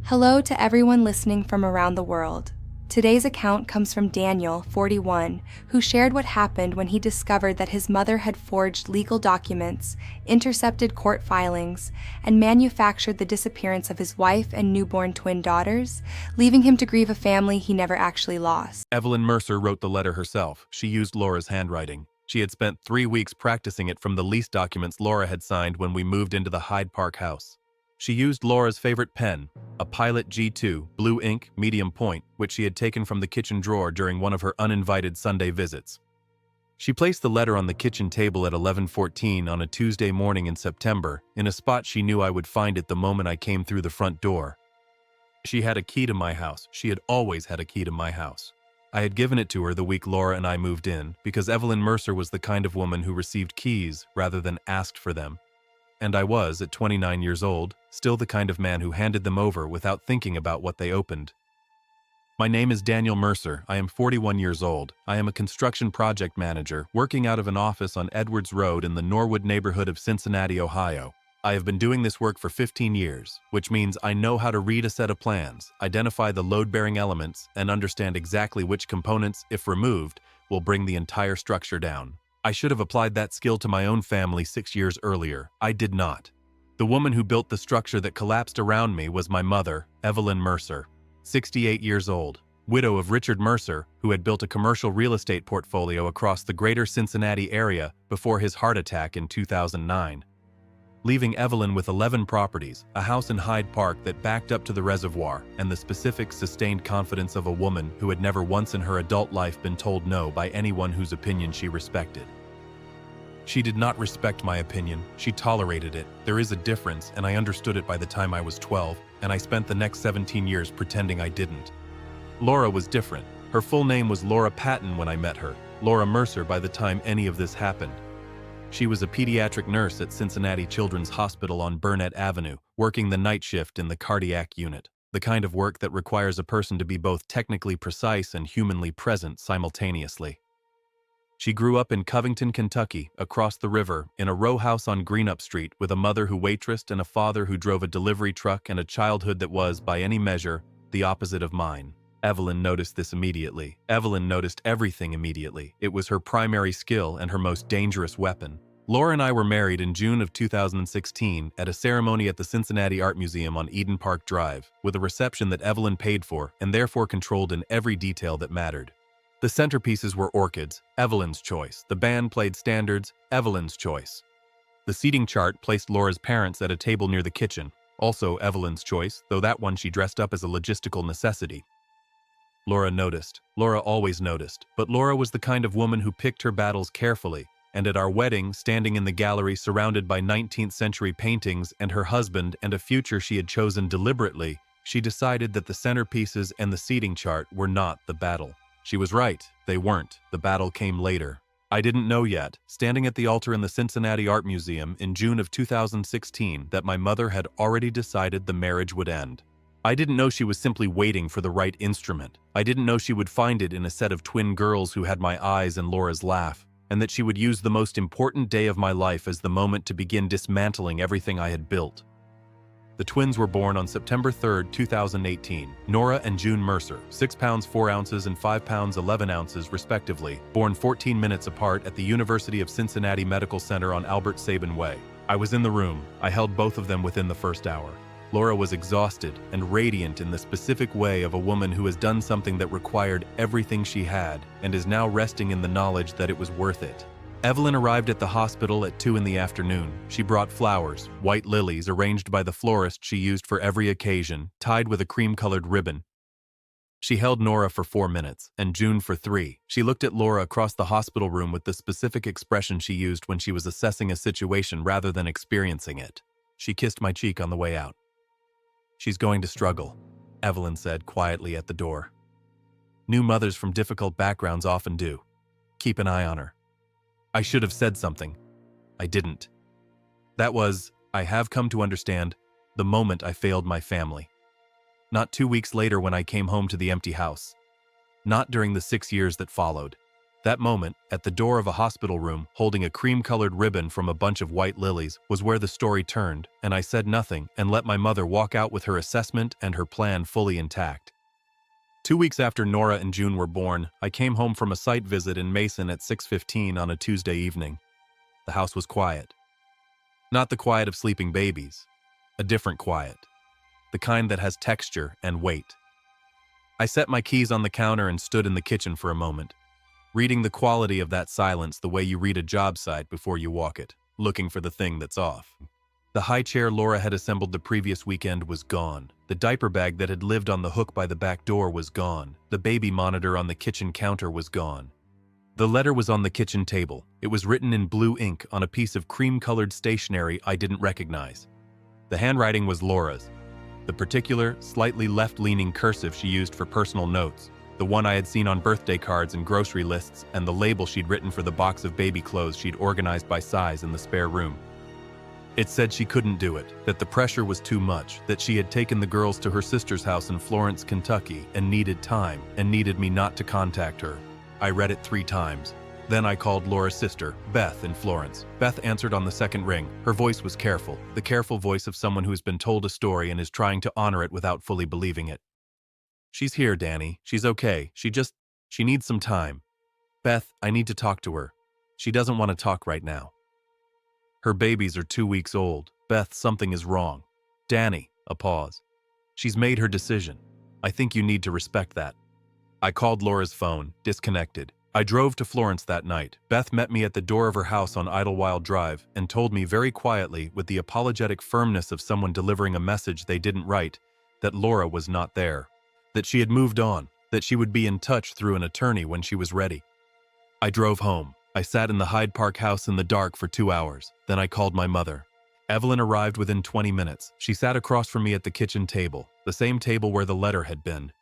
Hello to everyone listening from around the world. Today's account comes from Daniel, 41, who shared what happened when he discovered that his mother had forged legal documents, intercepted court filings, and manufactured the disappearance of his wife and newborn twin daughters, leaving him to grieve a family he never actually lost. Evelyn Mercer wrote the letter herself. She used Laura's handwriting. She had spent 3 weeks practicing it from the lease documents Laura had signed when we moved into the Hyde Park house. She used Laura's favorite pen, a Pilot G2 blue ink medium point, which she had taken from the kitchen drawer during one of her uninvited Sunday visits. She placed the letter on the kitchen table at 11:14 on a Tuesday morning in September, in a spot she knew I would find it the moment I came through the front door. She had a key to my house. She had always had a key to my house. I had given it to her the week Laura and I moved in, because Evelyn Mercer was the kind of woman who received keys rather than asked for them. And I was, at 29 years old, still the kind of man who handed them over without thinking about what they opened. My name is Daniel Mercer. I am 41 years old. I am a construction project manager working out of an office on Edwards Road in the Norwood neighborhood of Cincinnati, Ohio. I have been doing this work for 15 years, which means I know how to read a set of plans, identify the load-bearing elements, and understand exactly which components, if removed, will bring the entire structure down. I should have applied that skill to my own family 6 years earlier. I did not. The woman who built the structure that collapsed around me was my mother, Evelyn Mercer, 68 years old, widow of Richard Mercer, who had built a commercial real estate portfolio across the greater Cincinnati area before his heart attack in 2009. Leaving Evelyn with 11 properties, a house in Hyde Park that backed up to the reservoir, and the specific, sustained confidence of a woman who had never once in her adult life been told no by anyone whose opinion she respected. She did not respect my opinion. She tolerated it. There is a difference, and I understood it by the time I was 12, and I spent the next 17 years pretending I didn't. Laura was different. Her full name was Laura Patton when I met her, Laura Mercer by the time any of this happened. She was a pediatric nurse at Cincinnati Children's Hospital on Burnett Avenue, working the night shift in the cardiac unit, the kind of work that requires a person to be both technically precise and humanly present simultaneously. She grew up in Covington, Kentucky, across the river, in a row house on Greenup Street with a mother who waitressed and a father who drove a delivery truck, and a childhood that was, by any measure, the opposite of mine. Evelyn noticed this immediately. Evelyn noticed everything immediately. It was her primary skill and her most dangerous weapon. Laura and I were married in June of 2016 at a ceremony at the Cincinnati Art Museum on Eden Park Drive, with a reception that Evelyn paid for and therefore controlled in every detail that mattered. The centerpieces were orchids, Evelyn's choice. The band played standards, Evelyn's choice. The seating chart placed Laura's parents at a table near the kitchen, also Evelyn's choice, though that one she dressed up as a logistical necessity. Laura noticed. Laura always noticed, but Laura was the kind of woman who picked her battles carefully, and at our wedding, standing in the gallery surrounded by 19th century paintings and her husband and a future she had chosen deliberately, she decided that the centerpieces and the seating chart were not the battle. She was right, they weren't. The battle came later. I didn't know yet, standing at the altar in the Cincinnati Art Museum in June of 2016, that my mother had already decided the marriage would end. I didn't know she was simply waiting for the right instrument. I didn't know she would find it in a set of twin girls who had my eyes and Laura's laugh, and that she would use the most important day of my life as the moment to begin dismantling everything I had built. The twins were born on September 3, 2018, Nora and June Mercer, 6 pounds 4 ounces and 5 pounds 11 ounces respectively, born 14 minutes apart at the University of Cincinnati Medical Center on Albert Sabin Way. I was in the room. I held both of them within the first hour. Laura was exhausted and radiant in the specific way of a woman who has done something that required everything she had and is now resting in the knowledge that it was worth it. Evelyn arrived at the hospital at 2 in the afternoon. She brought flowers, white lilies arranged by the florist she used for every occasion, tied with a cream-colored ribbon. She held Nora for 4 minutes, and June for 3. She looked at Laura across the hospital room with the specific expression she used when she was assessing a situation rather than experiencing it. She kissed my cheek on the way out. "She's going to struggle," Evelyn said quietly at the door. "New mothers from difficult backgrounds often do. Keep an eye on her." I should have said something. I didn't. That was, I have come to understand, the moment I failed my family. Not 2 weeks later when I came home to the empty house. Not during the 6 years that followed. That moment, at the door of a hospital room, holding a cream-colored ribbon from a bunch of white lilies, was where the story turned, and I said nothing and let my mother walk out with her assessment and her plan fully intact. 2 weeks after Nora and June were born, I came home from a site visit in Mason at 6:15 on a Tuesday evening. The house was quiet. Not the quiet of sleeping babies. A different quiet. The kind that has texture and weight. I set my keys on the counter and stood in the kitchen for a moment, reading the quality of that silence the way you read a job site before you walk it, looking for the thing that's off. The high chair Laura had assembled the previous weekend was gone. The diaper bag that had lived on the hook by the back door was gone. The baby monitor on the kitchen counter was gone. The letter was on the kitchen table. It was written in blue ink on a piece of cream-colored stationery I didn't recognize. The handwriting was Laura's. The particular, slightly left-leaning cursive she used for personal notes, the one I had seen on birthday cards and grocery lists, and the label she'd written for the box of baby clothes she'd organized by size in the spare room. It said she couldn't do it, that the pressure was too much, that she had taken the girls to her sister's house in Florence, Kentucky, and needed time, and needed me not to contact her. I read it 3 times. Then I called Laura's sister, Beth, in Florence. Beth answered on the second ring. Her voice was careful, the careful voice of someone who has been told a story and is trying to honor it without fully believing it. "She's here, Danny. She's okay. She needs some time. Beth, I need to talk to her. She doesn't want to talk right now. Her babies are 2 weeks old. Beth, something is wrong. Danny," a pause. "She's made her decision. I think you need to respect that." I called Laura's phone, disconnected. I drove to Florence that night. Beth met me at the door of her house on Idlewild Drive and told me very quietly, with the apologetic firmness of someone delivering a message they didn't write, that Laura was not there, that she had moved on, that she would be in touch through an attorney when she was ready. I drove home. I sat in the Hyde Park house in the dark for 2 hours. Then I called my mother. Evelyn arrived within 20 minutes. She sat across from me at the kitchen table, the same table where the letter had been.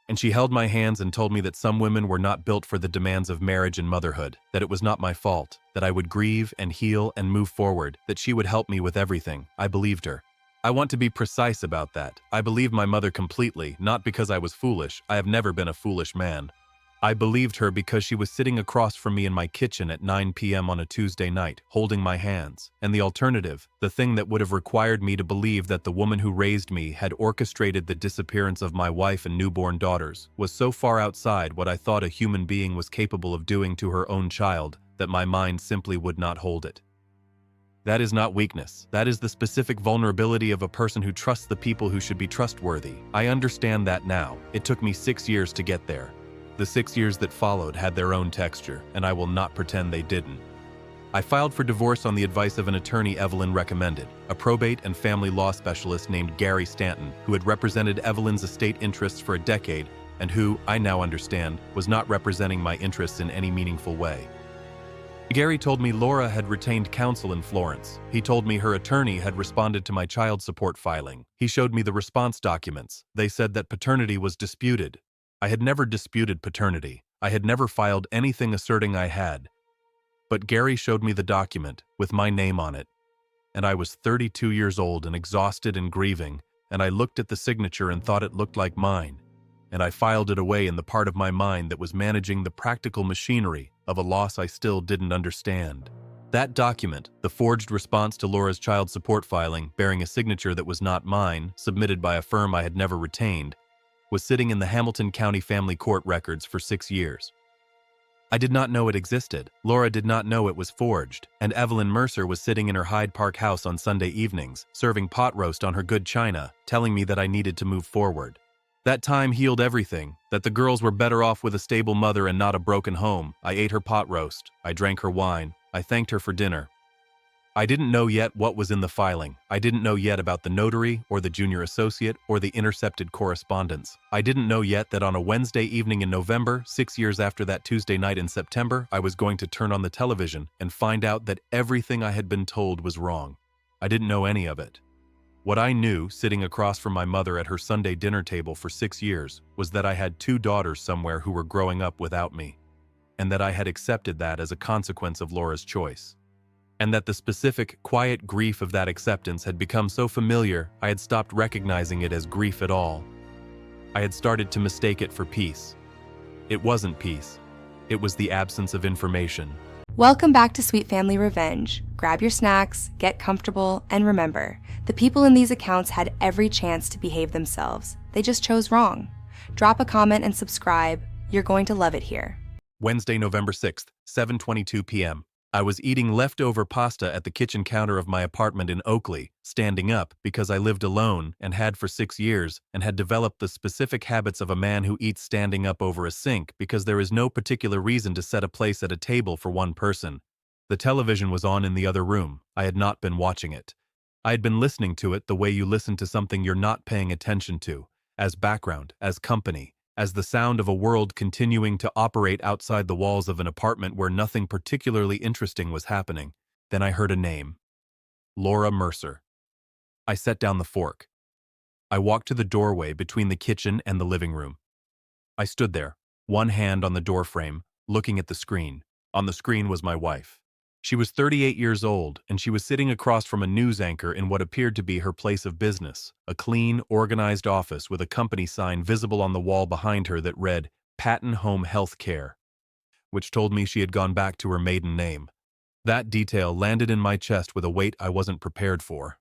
And she held my hands and told me that some women were not built for the demands of marriage and motherhood, that it was not my fault, that I would grieve and heal and move forward, that she would help me with everything. I believed her. I want to be precise about that. I believed my mother completely, not because I was foolish. I have never been a foolish man. I believed her because she was sitting across from me in my kitchen at 9 p.m. on a Tuesday night, holding my hands. And the alternative, the thing that would have required me to believe that the woman who raised me had orchestrated the disappearance of my wife and newborn daughters, was so far outside what I thought a human being was capable of doing to her own child that my mind simply would not hold it. That is not weakness. That is the specific vulnerability of a person who trusts the people who should be trustworthy. I understand that now. It took me 6 years to get there. The 6 years that followed had their own texture, and I will not pretend they didn't. I filed for divorce on the advice of an attorney Evelyn recommended, a probate and family law specialist named Gary Stanton, who had represented Evelyn's estate interests for a decade and who, I now understand, was not representing my interests in any meaningful way. Gary told me Laura had retained counsel in Florence. He told me her attorney had responded to my child support filing. He showed me the response documents. They said that paternity was disputed. I had never disputed paternity. I had never filed anything asserting I had. But Gary showed me the document, with my name on it. And I was 32 years old and exhausted and grieving, and I looked at the signature and thought it looked like mine. And I filed it away in the part of my mind that was managing the practical machinery of a loss I still didn't understand. That document, the forged response to Laura's child support filing, bearing a signature that was not mine, submitted by a firm I had never retained, was sitting in the Hamilton County Family Court records for 6 years. I did not know it existed. Laura did not know it was forged, and Evelyn Mercer was sitting in her Hyde Park house on Sunday evenings, serving pot roast on her good china, telling me that I needed to move forward. That time healed everything, that the girls were better off with a stable mother and not a broken home. I ate her pot roast. I drank her wine. I thanked her for dinner. I didn't know yet what was in the filing. I didn't know yet about the notary, or the junior associate, or the intercepted correspondence. I didn't know yet that on a Wednesday evening in November, 6 years after that Tuesday night in September, I was going to turn on the television and find out that everything I had been told was wrong. I didn't know any of it. What I knew, sitting across from my mother at her Sunday dinner table for 6 years, was that I had 2 daughters somewhere who were growing up without me, and that I had accepted that as a consequence of Laura's choice. And that the specific, quiet grief of that acceptance had become so familiar, I had stopped recognizing it as grief at all. I had started to mistake it for peace. It wasn't peace. It was the absence of information. Welcome back to Sweet Family Revenge. Grab your snacks, get comfortable, and remember, the people in these accounts had every chance to behave themselves. They just chose wrong. Drop a comment and subscribe. You're going to love it here. Wednesday, November 6th, 7:22 p.m. I was eating leftover pasta at the kitchen counter of my apartment in Oakley, standing up because I lived alone and had for 6 years and had developed the specific habits of a man who eats standing up over a sink because there is no particular reason to set a place at a table for one person. The television was on in the other room. I had not been watching it. I had been listening to it the way you listen to something you're not paying attention to, as background, as company, as the sound of a world continuing to operate outside the walls of an apartment where nothing particularly interesting was happening. Then I heard a name. Laura Mercer. I set down the fork. I walked to the doorway between the kitchen and the living room. I stood there, one hand on the doorframe, looking at the screen. On the screen was my wife. She was 38 years old, and she was sitting across from a news anchor in what appeared to be her place of business, a clean, organized office with a company sign visible on the wall behind her that read, Patton Home Health Care, which told me she had gone back to her maiden name. That detail landed in my chest with a weight I wasn't prepared for.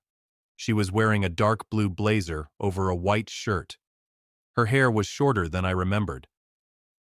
She was wearing a dark blue blazer over a white shirt. Her hair was shorter than I remembered.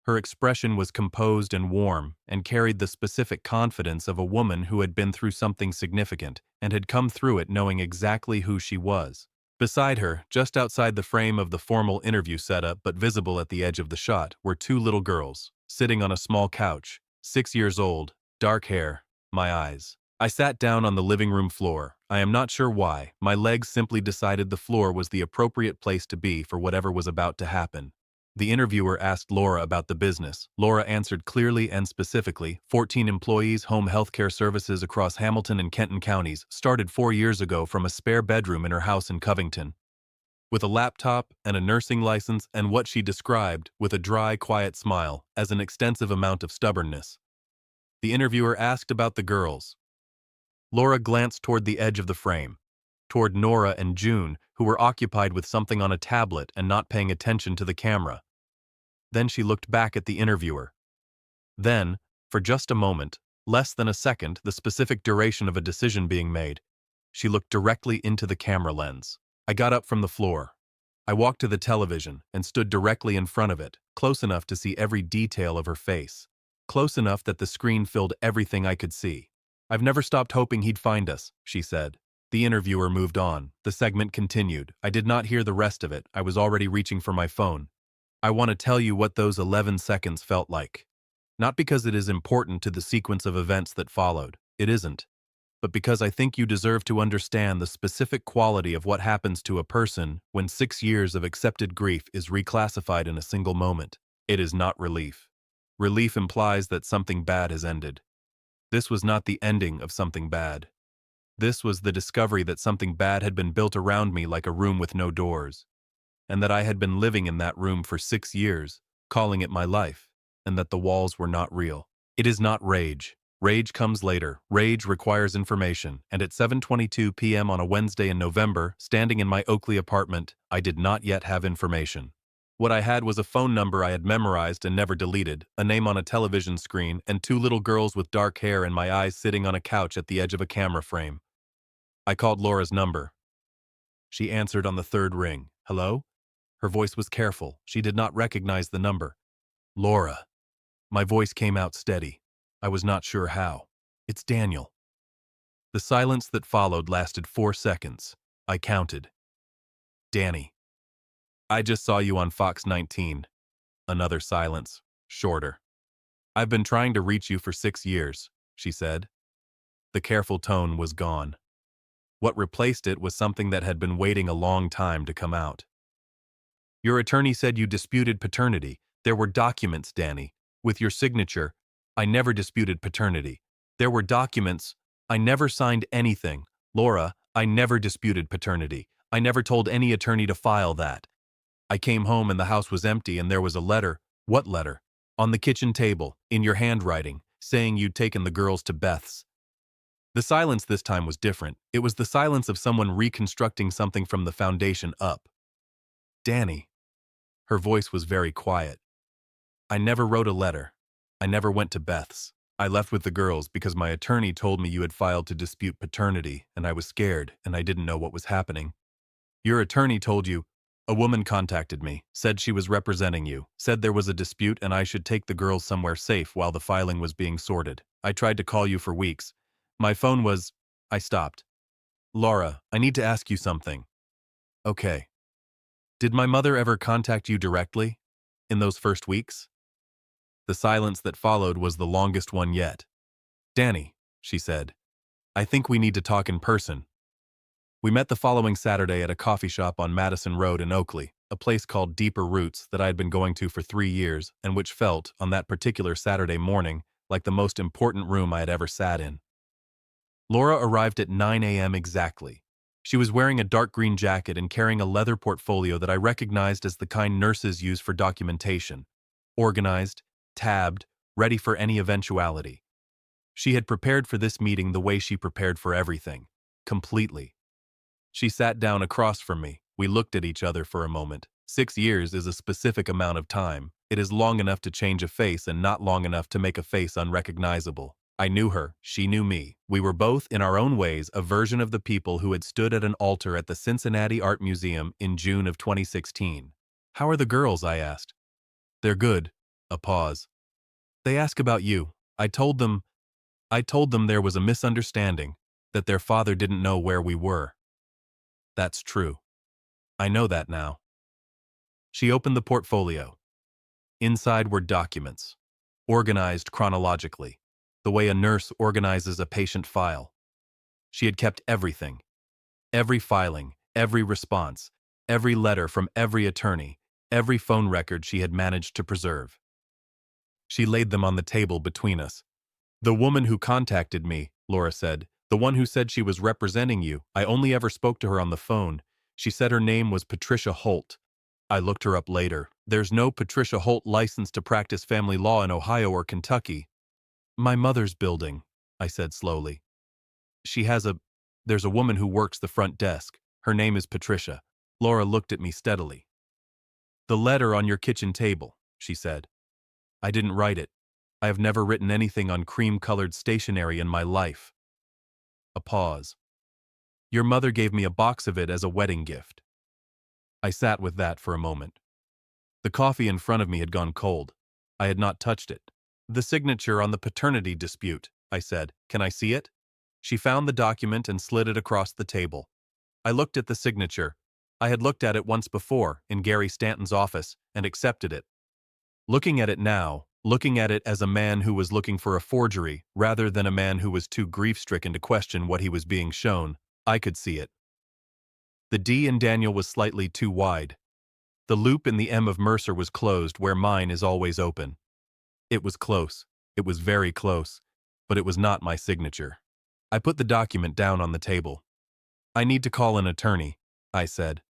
Her expression was composed and warm, and carried the specific confidence of a woman who had been through something significant and had come through it knowing exactly who she was. Beside her, just outside the frame of the formal interview setup but visible at the edge of the shot, were two little girls, sitting on a small couch, 6 years old, dark hair, my eyes. I sat down on the living room floor. I am not sure why. My legs simply decided the floor was the appropriate place to be for whatever was about to happen. The interviewer asked Laura about the business. Laura answered clearly and specifically. 14 employees, home healthcare services across Hamilton and Kenton counties, started 4 years ago from a spare bedroom in her house in Covington. With a laptop and a nursing license and what she described, with a dry, quiet smile, as an extensive amount of stubbornness. The interviewer asked about the girls. Laura glanced toward the edge of the frame, toward Nora and June, who were occupied with something on a tablet and not paying attention to the camera. Then she looked back at the interviewer. Then, for just a moment, less than a second, the specific duration of a decision being made, she looked directly into the camera lens. I got up from the floor. I walked to the television and stood directly in front of it, close enough to see every detail of her face, close enough that the screen filled everything I could see. "I've never stopped hoping he'd find us," she said. The interviewer moved on. The segment continued. I did not hear the rest of it. I was already reaching for my phone. "I want to tell you what those 11 seconds felt like. Not because it is important to the sequence of events that followed. It isn't. But because I think you deserve to understand the specific quality of what happens to a person when 6 years of accepted grief is reclassified in a single moment. It is not relief. Relief implies that something bad has ended. This was not the ending of something bad. This was the discovery that something bad had been built around me like a room with no doors, and that I had been living in that room for 6 years, calling it my life, and that the walls were not real. It is not rage. Rage comes later. Rage requires information, and at 7:22 p.m. on a Wednesday in November, standing in my Oakley apartment, I did not yet have information. What I had was a phone number I had memorized and never deleted, a name on a television screen, and two little girls with dark hair and my eyes sitting on a couch at the edge of a camera frame. I called Laura's number. She answered on the third ring. "Hello?" Her voice was careful. She did not recognize the number. "Laura." My voice came out steady. I was not sure how. "It's Daniel." The silence that followed lasted 4 seconds. I counted. "Danny. I just saw you on Fox 19. Another silence, shorter. "I've been trying to reach you for 6 years, she said. The careful tone was gone. What replaced it was something that had been waiting a long time to come out. "Your attorney said you disputed paternity. There were documents, Danny. With your signature, I never disputed paternity. There were documents. I never signed anything. Laura, I never disputed paternity. I never told any attorney to file that. I came home and the house was empty and there was a letter." "What letter?" "On the kitchen table, in your handwriting, saying you'd taken the girls to Beth's." The silence this time was different. It was the silence of someone reconstructing something from the foundation up. "Danny." Her voice was very quiet. "I never wrote a letter. I never went to Beth's. I left with the girls because my attorney told me you had filed to dispute paternity, and I was scared, and I didn't know what was happening. Your attorney told you. A woman contacted me, said she was representing you, said there was a dispute and I should take the girls somewhere safe while the filing was being sorted. I tried to call you for weeks. My phone was... I stopped. Laura, I need to ask you something. Okay. Did my mother ever contact you directly? In those first weeks? The silence that followed was the longest one yet. Danny, she said, I think we need to talk in person. We met the following Saturday at a coffee shop on Madison Road in Oakley, a place called Deeper Roots that I had been going to for 3 years and which felt, on that particular Saturday morning, like the most important room I had ever sat in. Laura arrived at 9 a.m. exactly. She was wearing a dark green jacket and carrying a leather portfolio that I recognized as the kind nurses use for documentation. Organized, tabbed, ready for any eventuality. She had prepared for this meeting the way she prepared for everything. Completely. She sat down across from me. We looked at each other for a moment. 6 years is a specific amount of time. It is long enough to change a face and not long enough to make a face unrecognizable. I knew her. She knew me. We were both, in our own ways, a version of the people who had stood at an altar at the Cincinnati Art Museum in June of 2016. How are the girls? I asked. They're good. A pause. They ask about you. I told them there was a misunderstanding, that their father didn't know where we were. That's true. I know that now. She opened the portfolio. Inside were documents, organized chronologically, the way a nurse organizes a patient file. She had kept everything. Every filing, every response, every letter from every attorney, every phone record she had managed to preserve. She laid them on the table between us. The woman who contacted me, Laura said, the one who said she was representing you, I only ever spoke to her on the phone. She said her name was Patricia Holt. I looked her up later. There's no Patricia Holt licensed to practice family law in Ohio or Kentucky. My mother's building, I said slowly. There's a woman who works the front desk. Her name is Patricia. Laura looked at me steadily. The letter on your kitchen table, she said. I didn't write it. I have never written anything on cream-colored stationery in my life. A pause. Your mother gave me a box of it as a wedding gift. I sat with that for a moment. The coffee in front of me had gone cold. I had not touched it. The signature on the paternity dispute, I said. Can I see it? She found the document and slid it across the table. I looked at the signature. I had looked at it once before, in Gary Stanton's office, and accepted it. Looking at it now, looking at it as a man who was looking for a forgery, rather than a man who was too grief-stricken to question what he was being shown, I could see it. The D in Daniel was slightly too wide. The loop in the M of Mercer was closed where mine is always open. It was close. It was very close. But it was not my signature. I put the document down on the table. I need to call an attorney, I said.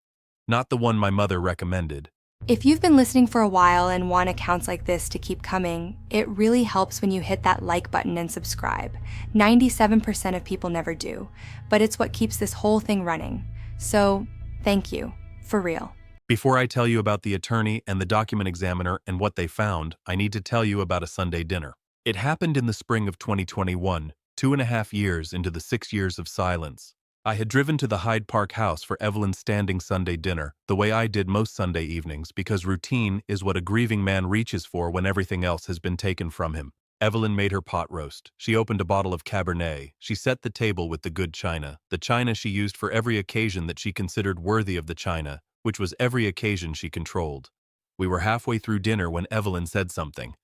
Not the one my mother recommended. If you've been listening for a while and want accounts like this to keep coming, it really helps when you hit that like button and subscribe. 97% of people never do, but it's what keeps this whole thing running. So, thank you. For real. Before I tell you about the attorney and the document examiner and what they found, I need to tell you about a Sunday dinner. It happened in the spring of 2021, 2.5 years into the 6 years of silence. I had driven to the Hyde Park house for Evelyn's standing Sunday dinner, the way I did most Sunday evenings, because routine is what a grieving man reaches for when everything else has been taken from him. Evelyn made her pot roast. She opened a bottle of Cabernet. She set the table with the good china, the china she used for every occasion that she considered worthy of the china, which was every occasion she controlled. We were halfway through dinner when Evelyn said something.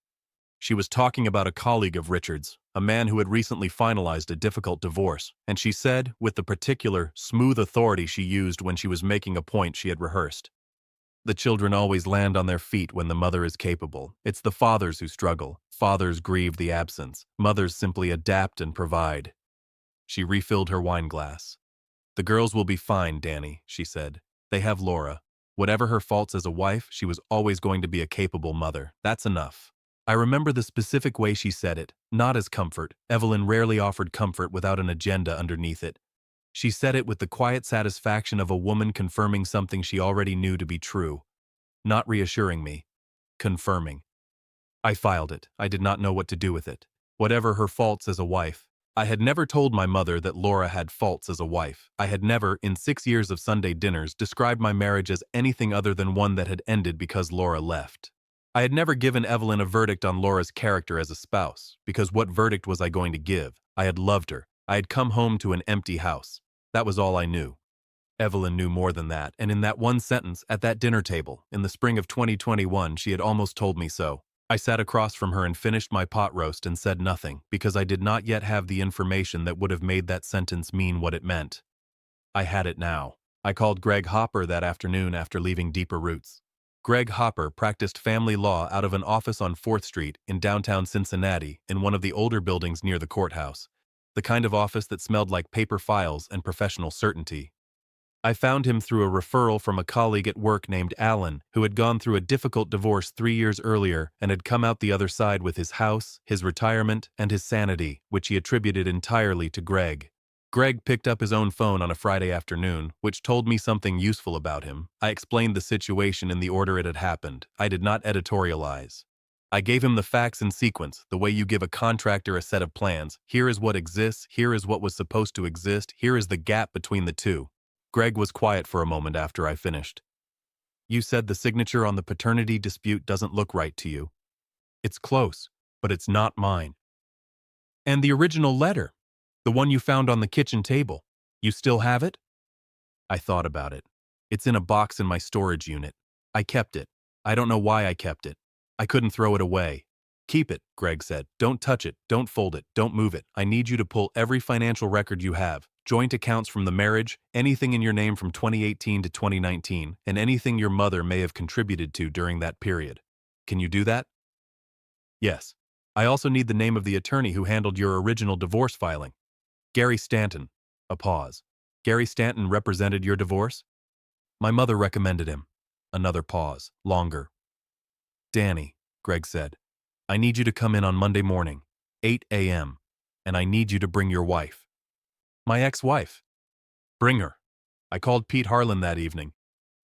She was talking about a colleague of Richard's, a man who had recently finalized a difficult divorce, and she said, with the particular, smooth authority she used when she was making a point she had rehearsed, "The children always land on their feet when the mother is capable. It's the fathers who struggle. Fathers grieve the absence. Mothers simply adapt and provide." She refilled her wine glass. "The girls will be fine, Danny," she said. "They have Laura. Whatever her faults as a wife, she was always going to be a capable mother. That's enough." I remember the specific way she said it, not as comfort. Evelyn rarely offered comfort without an agenda underneath it. She said it with the quiet satisfaction of a woman confirming something she already knew to be true. Not reassuring me. Confirming. I filed it. I did not know what to do with it. Whatever her faults as a wife. I had never told my mother that Laura had faults as a wife. I had never, in 6 years of Sunday dinners, described my marriage as anything other than one that had ended because Laura left. I had never given Evelyn a verdict on Laura's character as a spouse, because what verdict was I going to give? I had loved her. I had come home to an empty house. That was all I knew. Evelyn knew more than that, and in that one sentence, at that dinner table, in the spring of 2021, she had almost told me so. I sat across from her and finished my pot roast and said nothing, because I did not yet have the information that would have made that sentence mean what it meant. I had it now. I called Greg Hopper that afternoon after leaving Deeper Roots. Greg Hopper practiced family law out of an office on 4th Street in downtown Cincinnati in one of the older buildings near the courthouse, the kind of office that smelled like paper files and professional certainty. I found him through a referral from a colleague at work named Alan, who had gone through a difficult divorce 3 years earlier and had come out the other side with his house, his retirement, and his sanity, which he attributed entirely to Greg. Greg picked up his own phone on a Friday afternoon, which told me something useful about him. I explained the situation in the order it had happened. I did not editorialize. I gave him the facts in sequence, the way you give a contractor a set of plans. Here is what exists, here is what was supposed to exist, here is the gap between the two. Greg was quiet for a moment after I finished. You said the signature on the paternity dispute doesn't look right to you. It's close, but it's not mine. And the original letter, the one you found on the kitchen table, you still have it? I thought about it. It's in a box in my storage unit. I kept it. I don't know why I kept it. I couldn't throw it away. Keep it, Greg said. Don't touch it, don't fold it, don't move it. I need you to pull every financial record you have. Joint accounts from the marriage, anything in your name from 2018 to 2019, and anything your mother may have contributed to during that period. Can you do that? Yes. I also need the name of the attorney who handled your original divorce filing. Gary Stanton. A pause. Gary Stanton represented your divorce? My mother recommended him. Another pause. Longer. Danny, Greg said, I need you to come in on Monday morning, 8 a.m., and I need you to bring your wife. My ex-wife. Bring her. I called Pete Harlan that evening.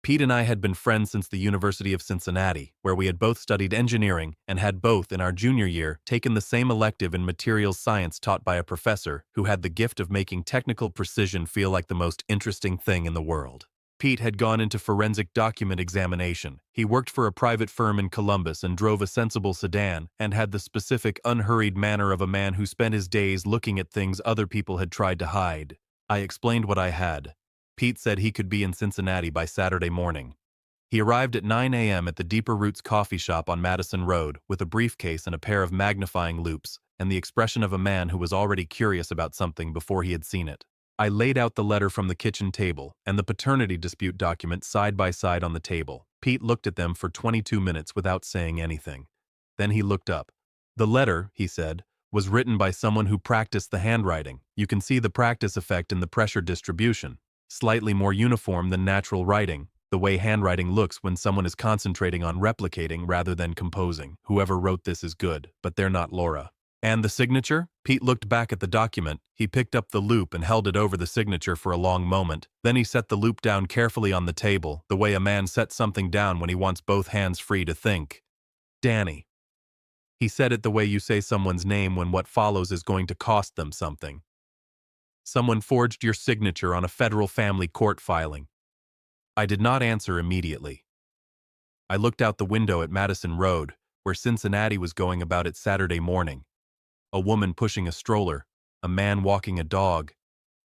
Pete and I had been friends since the University of Cincinnati, where we had both studied engineering and had both, in our junior year, taken the same elective in materials science taught by a professor who had the gift of making technical precision feel like the most interesting thing in the world. Pete had gone into forensic document examination. He worked for a private firm in Columbus and drove a sensible sedan and had the specific, unhurried manner of a man who spent his days looking at things other people had tried to hide. I explained what I had. Pete said he could be in Cincinnati by Saturday morning. He arrived at 9 a.m. at the Deeper Roots coffee shop on Madison Road with a briefcase and a pair of magnifying loupes and the expression of a man who was already curious about something before he had seen it. I laid out the letter from the kitchen table and the paternity dispute document side by side on the table. Pete looked at them for 22 minutes without saying anything. Then he looked up. The letter, he said, was written by someone who practiced the handwriting. You can see the practice effect in the pressure distribution. Slightly more uniform than natural writing, the way handwriting looks when someone is concentrating on replicating rather than composing. Whoever wrote this is good, but they're not Laura. And the signature? Pete looked back at the document. He picked up the loupe and held it over the signature for a long moment. Then he set the loupe down carefully on the table, the way a man sets something down when he wants both hands free to think. Danny. He said it the way you say someone's name when what follows is going to cost them something. Someone forged your signature on a federal family court filing. I did not answer immediately. I looked out the window at Madison Road, where Cincinnati was going about its Saturday morning. A woman pushing a stroller, a man walking a dog,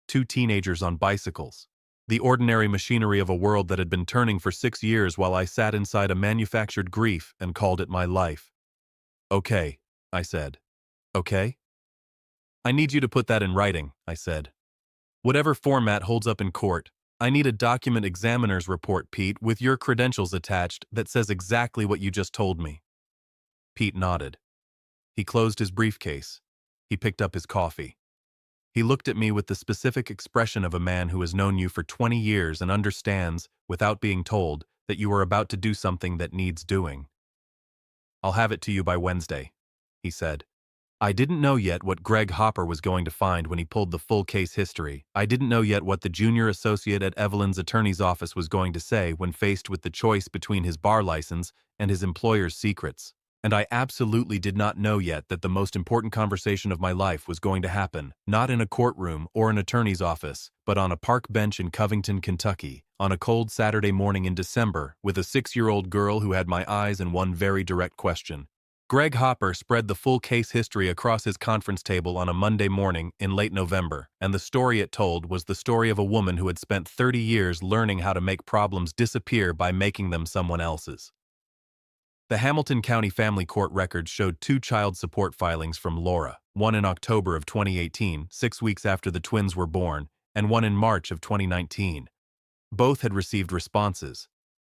2 teenagers on bicycles. The ordinary machinery of a world that had been turning for 6 years while I sat inside a manufactured grief and called it my life. Okay, I said. Okay? I need you to put that in writing, I said. Whatever format holds up in court. I need a document examiner's report, Pete, with your credentials attached that says exactly what you just told me. Pete nodded. He closed his briefcase. He picked up his coffee. He looked at me with the specific expression of a man who has known you for 20 years and understands, without being told, that you are about to do something that needs doing. I'll have it to you by Wednesday, he said. I didn't know yet what Greg Hopper was going to find when he pulled the full case history. I didn't know yet what the junior associate at Evelyn's attorney's office was going to say when faced with the choice between his bar license and his employer's secrets. And I absolutely did not know yet that the most important conversation of my life was going to happen, not in a courtroom or an attorney's office, but on a park bench in Covington, Kentucky, on a cold Saturday morning in December, with a 6-year-old girl who had my eyes and one very direct question. Greg Hopper spread the full case history across his conference table on a Monday morning in late November, and the story it told was the story of a woman who had spent 30 years learning how to make problems disappear by making them someone else's. The Hamilton County Family Court records showed 2 child support filings from Laura, one in October of 2018, 6 weeks after the twins were born, and one in March of 2019. Both had received responses.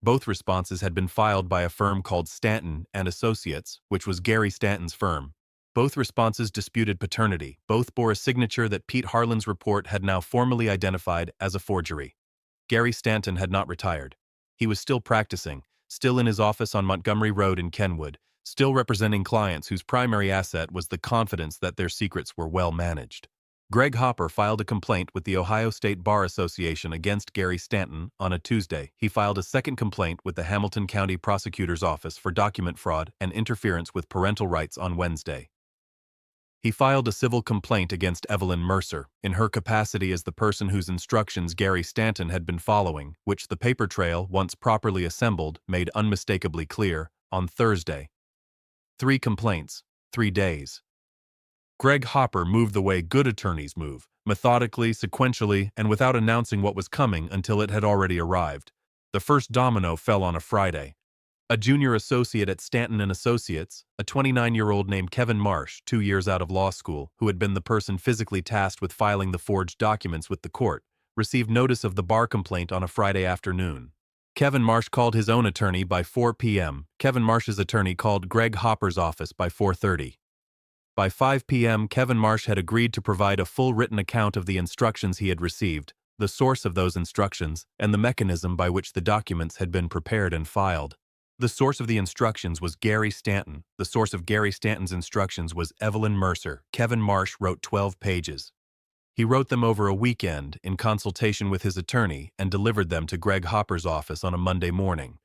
Both responses had been filed by a firm called Stanton and Associates, which was Gary Stanton's firm. Both responses disputed paternity. Both bore a signature that Pete Harlan's report had now formally identified as a forgery. Gary Stanton had not retired. He was still practicing, still in his office on Montgomery Road in Kenwood, still representing clients whose primary asset was the confidence that their secrets were well managed. Greg Hopper filed a complaint with the Ohio State Bar Association against Gary Stanton on a Tuesday. He filed a second complaint with the Hamilton County Prosecutor's Office for document fraud and interference with parental rights on Wednesday. He filed a civil complaint against Evelyn Mercer, in her capacity as the person whose instructions Gary Stanton had been following, which the paper trail, once properly assembled, made unmistakably clear, on Thursday. 3 complaints, 3 days. Greg Hopper moved the way good attorneys move, methodically, sequentially, and without announcing what was coming until it had already arrived. The first domino fell on a Friday. A junior associate at Stanton and Associates, a 29-year-old named Kevin Marsh, 2 years out of law school, who had been the person physically tasked with filing the forged documents with the court, received notice of the bar complaint on a Friday afternoon. Kevin Marsh called his own attorney by 4 p.m. Kevin Marsh's attorney called Greg Hopper's office by 4:30. By 5 p.m., Kevin Marsh had agreed to provide a full written account of the instructions he had received, the source of those instructions, and the mechanism by which the documents had been prepared and filed. The source of the instructions was Gary Stanton. The source of Gary Stanton's instructions was Evelyn Mercer. Kevin Marsh wrote 12 pages. He wrote them over a weekend in consultation with his attorney and delivered them to Greg Hopper's office on a Monday morning.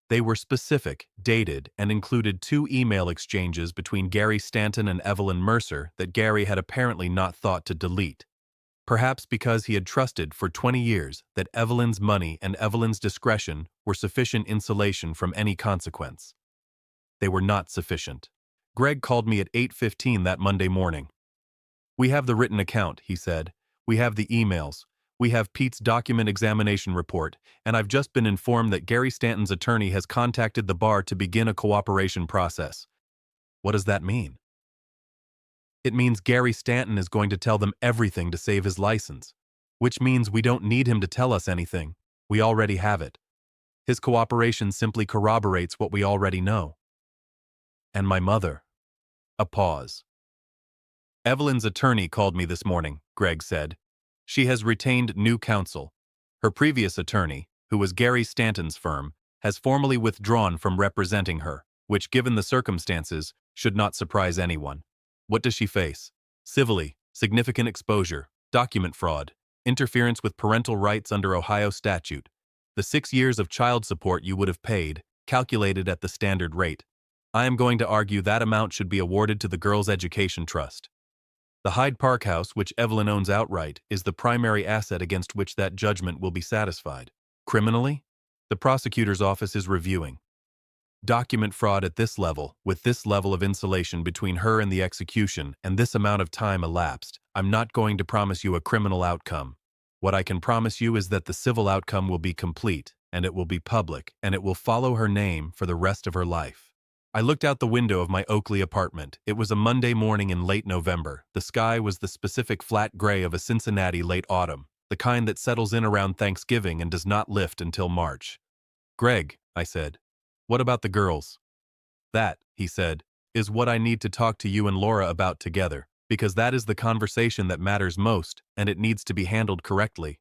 They were specific, dated, and included 2 email exchanges between Gary Stanton and Evelyn Mercer that Gary had apparently not thought to delete. Perhaps because he had trusted for 20 years that Evelyn's money and Evelyn's discretion were sufficient insulation from any consequence. They were not sufficient. Greg called me at 8:15 that Monday morning. "We have the written account," he said. "We have the emails. We have Pete's document examination report, and I've just been informed that Gary Stanton's attorney has contacted the bar to begin a cooperation process." What does that mean? It means Gary Stanton is going to tell them everything to save his license, which means we don't need him to tell us anything. We already have it. His cooperation simply corroborates what we already know. And my mother. A pause. "Evelyn's attorney called me this morning," Greg said. "She has retained new counsel. Her previous attorney, who was Gary Stanton's firm, has formally withdrawn from representing her, which, given the circumstances, should not surprise anyone. What does she face? Civilly, significant exposure, document fraud, interference with parental rights under Ohio statute. The 6 years of child support you would have paid, calculated at the standard rate. I am going to argue that amount should be awarded to the Girls' Education Trust. The Hyde Park house, which Evelyn owns outright, is the primary asset against which that judgment will be satisfied. Criminally? The prosecutor's office is reviewing. Document fraud at this level, with this level of insulation between her and the execution, and this amount of time elapsed, I'm not going to promise you a criminal outcome. What I can promise you is that the civil outcome will be complete, and it will be public, and it will follow her name for the rest of her life." I looked out the window of my Oakley apartment. It was a Monday morning in late November. The sky was the specific flat gray of a Cincinnati late autumn, the kind that settles in around Thanksgiving and does not lift until March. "Greg," I said, "what about the girls?" "That," he said, "is what I need to talk to you and Laura about together, because that is the conversation that matters most, and it needs to be handled correctly."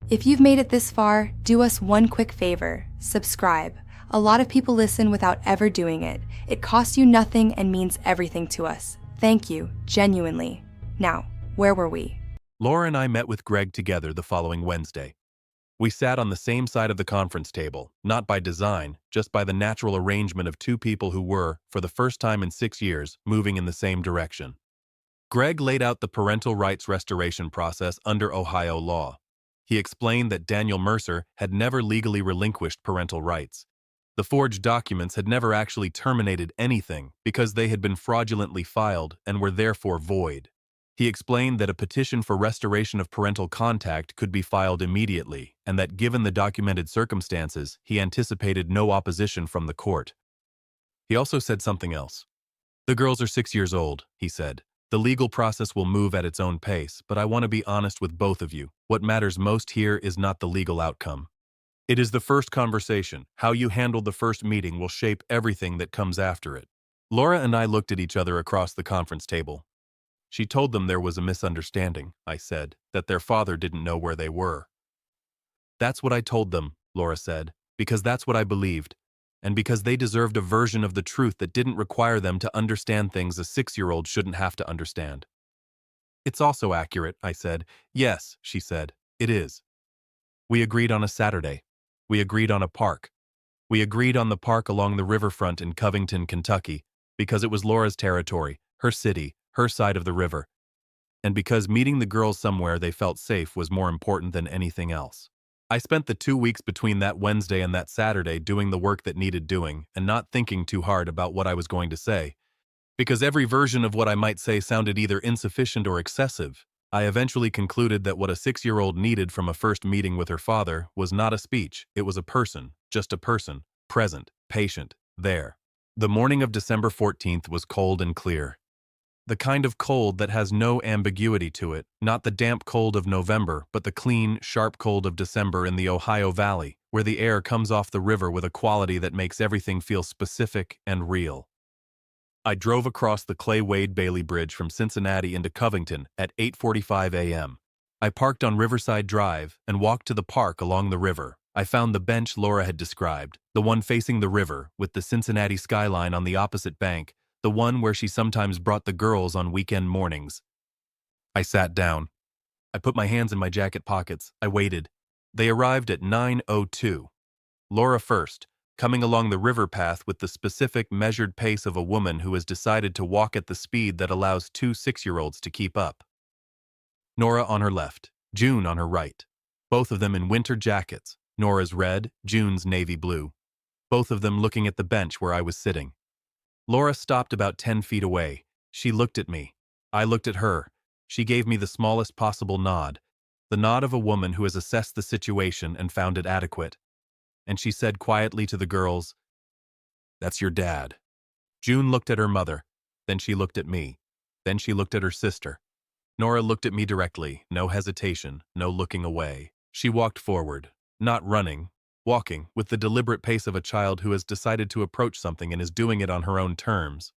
If you've made it this far, do us one quick favor: subscribe. A lot of people listen without ever doing it. It costs you nothing and means everything to us. Thank you, genuinely. Now, where were we? Laura and I met with Greg together the following Wednesday. We sat on the same side of the conference table, not by design, just by the natural arrangement of two people who were, for the first time in 6 years, moving in the same direction. Greg laid out the parental rights restoration process under Ohio law. He explained that Daniel Mercer had never legally relinquished parental rights. The forged documents had never actually terminated anything because they had been fraudulently filed and were therefore void. He explained that a petition for restoration of parental contact could be filed immediately, and that given the documented circumstances, he anticipated no opposition from the court. He also said something else. "The girls are 6 years old," he said. "The legal process will move at its own pace, but I want to be honest with both of you. What matters most here is not the legal outcome. It is the first conversation. How you handle the first meeting will shape everything that comes after it." Laura and I looked at each other across the conference table. "She told them there was a misunderstanding," I said, "that their father didn't know where they were." "That's what I told them," Laura said, "because that's what I believed, and because they deserved a version of the truth that didn't require them to understand things a 6-year-old shouldn't have to understand." "It's also accurate," I said. "Yes," she said, "it is." We agreed on a Saturday. We agreed on a park. We agreed on the park along the riverfront in Covington, Kentucky, because it was Laura's territory, her city, her side of the river, and because meeting the girls somewhere they felt safe was more important than anything else. I spent the 2 weeks between that Wednesday and that Saturday doing the work that needed doing and not thinking too hard about what I was going to say, because every version of what I might say sounded either insufficient or excessive. I eventually concluded that what a 6-year-old needed from a first meeting with her father was not a speech, it was a person, just a person, present, patient, there. The morning of December 14th was cold and clear. The kind of cold that has no ambiguity to it, not the damp cold of November, but the clean, sharp cold of December in the Ohio Valley, where the air comes off the river with a quality that makes everything feel specific and real. I drove across the Clay Wade Bailey Bridge from Cincinnati into Covington at 8:45 a.m. I parked on Riverside Drive and walked to the park along the river. I found the bench Laura had described, the one facing the river, with the Cincinnati skyline on the opposite bank, the one where she sometimes brought the girls on weekend mornings. I sat down. I put my hands in my jacket pockets. I waited. They arrived at 9:02. Laura first, coming along the river path with the specific, measured pace of a woman who has decided to walk at the speed that allows 2 6-year-olds to keep up. Nora on her left, June on her right. Both of them in winter jackets, Nora's red, June's navy blue. Both of them looking at the bench where I was sitting. Laura stopped about 10 feet away. She looked at me. I looked at her. She gave me the smallest possible nod, the nod of a woman who has assessed the situation and found it adequate. And she said quietly to the girls, "That's your dad." June looked at her mother. Then she looked at me. Then she looked at her sister. Nora looked at me directly, no hesitation, no looking away. She walked forward, not running, walking, with the deliberate pace of a child who has decided to approach something and is doing it on her own terms.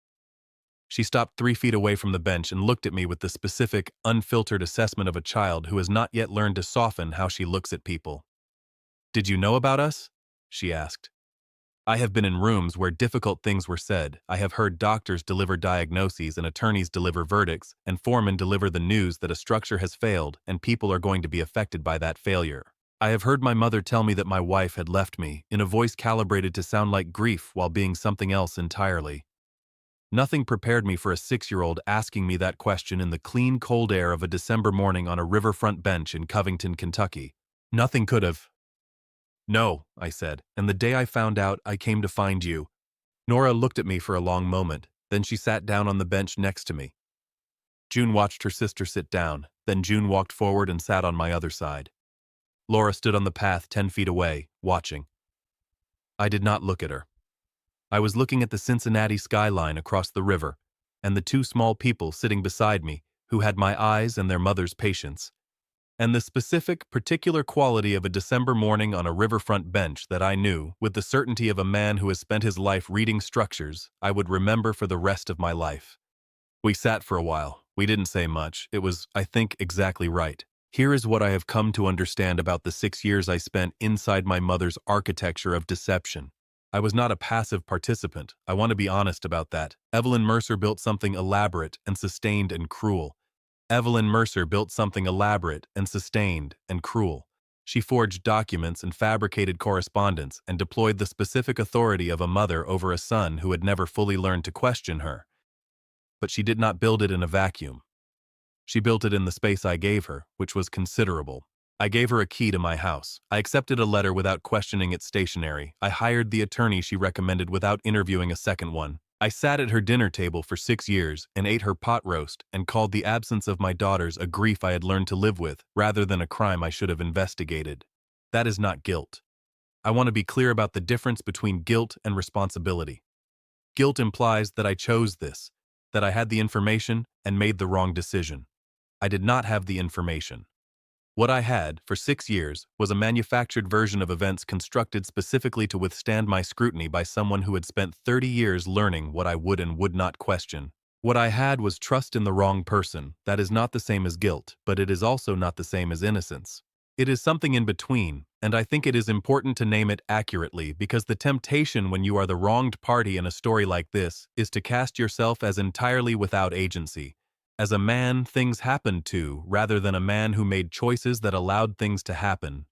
She stopped 3 feet away from the bench and looked at me with the specific, unfiltered assessment of a child who has not yet learned to soften how she looks at people. "Did you know about us?" she asked. I have been in rooms where difficult things were said. I have heard doctors deliver diagnoses and attorneys deliver verdicts, and foremen deliver the news that a structure has failed and people are going to be affected by that failure. I have heard my mother tell me that my wife had left me, in a voice calibrated to sound like grief while being something else entirely. Nothing prepared me for a 6-year-old asking me that question in the clean, cold air of a December morning on a riverfront bench in Covington, Kentucky. Nothing could have. "No," I said, "and the day I found out, I came to find you." Nora looked at me for a long moment, then she sat down on the bench next to me. June watched her sister sit down, then June walked forward and sat on my other side. Laura stood on the path 10 feet away, watching. I did not look at her. I was looking at the Cincinnati skyline across the river, and the two small people sitting beside me, who had my eyes and their mother's patience, and the specific, particular quality of a December morning on a riverfront bench that I knew, with the certainty of a man who has spent his life reading structures, I would remember for the rest of my life. We sat for a while. We didn't say much. It was, I think, exactly right. Here is what I have come to understand about the 6 years I spent inside my mother's architecture of deception. I was not a passive participant. I want to be honest about that. Evelyn Mercer built something elaborate and sustained and cruel. Evelyn Mercer built something elaborate and sustained and cruel. She forged documents and fabricated correspondence and deployed the specific authority of a mother over a son who had never fully learned to question her. But she did not build it in a vacuum. She built it in the space I gave her, which was considerable. I gave her a key to my house. I accepted a letter without questioning its stationery. I hired the attorney she recommended without interviewing a second one. I sat at her dinner table for 6 years and ate her pot roast and called the absence of my daughters a grief I had learned to live with rather than a crime I should have investigated. That is not guilt. I want to be clear about the difference between guilt and responsibility. Guilt implies that I chose this, that I had the information and made the wrong decision. I did not have the information. What I had, for 6 years, was a manufactured version of events constructed specifically to withstand my scrutiny by someone who had spent 30 years learning what I would and would not question. What I had was trust in the wrong person. That is not the same as guilt, but it is also not the same as innocence. It is something in between, and I think it is important to name it accurately because the temptation when you are the wronged party in a story like this is to cast yourself as entirely without agency. As a man things happened to, rather than a man who made choices that allowed things to happen.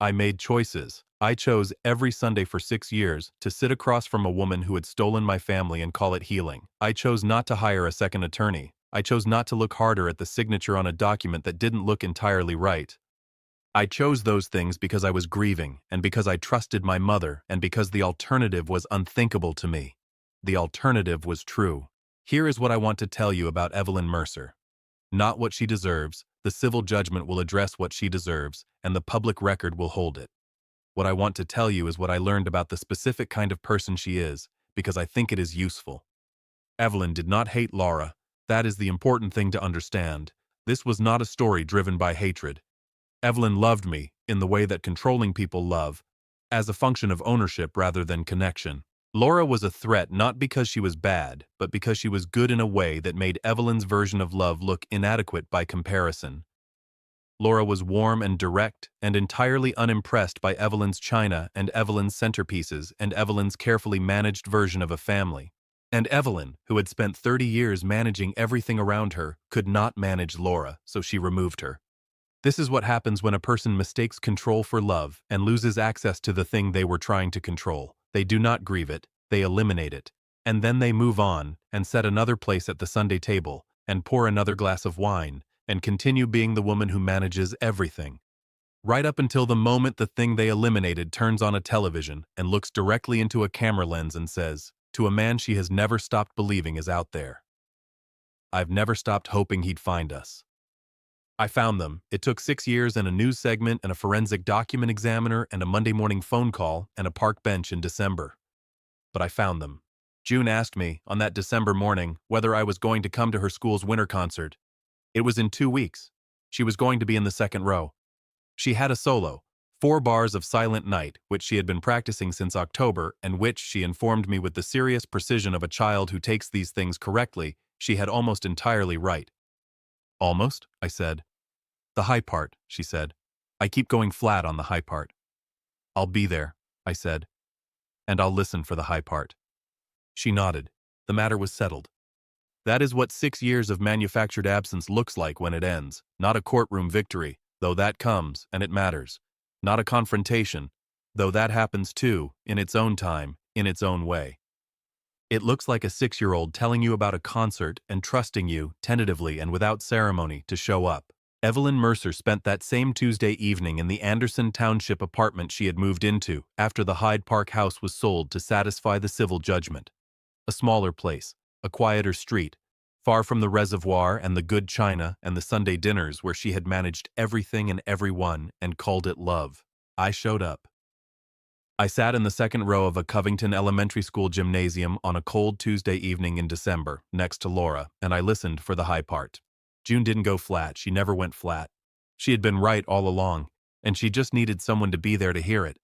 I made choices. I chose every Sunday for 6 years to sit across from a woman who had stolen my family and call it healing. I chose not to hire a second attorney. I chose not to look harder at the signature on a document that didn't look entirely right. I chose those things because I was grieving, and because I trusted my mother, and because the alternative was unthinkable to me. The alternative was true. Here is what I want to tell you about Evelyn Mercer. Not what she deserves, the civil judgment will address what she deserves, and the public record will hold it. What I want to tell you is what I learned about the specific kind of person she is, because I think it is useful. Evelyn did not hate Laura. That is the important thing to understand. This was not a story driven by hatred. Evelyn loved me, in the way that controlling people love, as a function of ownership rather than connection. Laura was a threat not because she was bad, but because she was good in a way that made Evelyn's version of love look inadequate by comparison. Laura was warm and direct, and entirely unimpressed by Evelyn's china and Evelyn's centerpieces and Evelyn's carefully managed version of a family. And Evelyn, who had spent 30 years managing everything around her, could not manage Laura, so she removed her. This is what happens when a person mistakes control for love and loses access to the thing they were trying to control. They do not grieve it, they eliminate it. And then they move on, and set another place at the Sunday table, and pour another glass of wine, and continue being the woman who manages everything. Right up until the moment the thing they eliminated turns on a television and looks directly into a camera lens and says, to a man she has never stopped believing is out there. I've never stopped hoping he'd find us. I found them. It took 6 years and a news segment and a forensic document examiner and a Monday morning phone call and a park bench in December. But I found them. June asked me, on that December morning, whether I was going to come to her school's winter concert. It was in 2 weeks. She was going to be in the second row. She had a solo, 4 bars of Silent Night, which she had been practicing since October, and which, she informed me with the serious precision of a child who takes these things correctly, she had almost entirely right. Almost? I said. The high part, she said. I keep going flat on the high part. I'll be there, I said. And I'll listen for the high part. She nodded. The matter was settled. That is what 6 years of manufactured absence looks like when it ends. Not a courtroom victory, though that comes, and it matters. Not a confrontation, though that happens too, in its own time, in its own way. It looks like a 6-year-old telling you about a concert and trusting you, tentatively and without ceremony, to show up. Evelyn Mercer spent that same Tuesday evening in the Anderson Township apartment she had moved into after the Hyde Park house was sold to satisfy the civil judgment. A smaller place, a quieter street, far from the reservoir and the good china and the Sunday dinners where she had managed everything and everyone and called it love. I showed up. I sat in the second row of a Covington Elementary School gymnasium on a cold Tuesday evening in December, next to Laura, and I listened for the high part. June didn't go flat. She never went flat. She had been right all along, and she just needed someone to be there to hear it.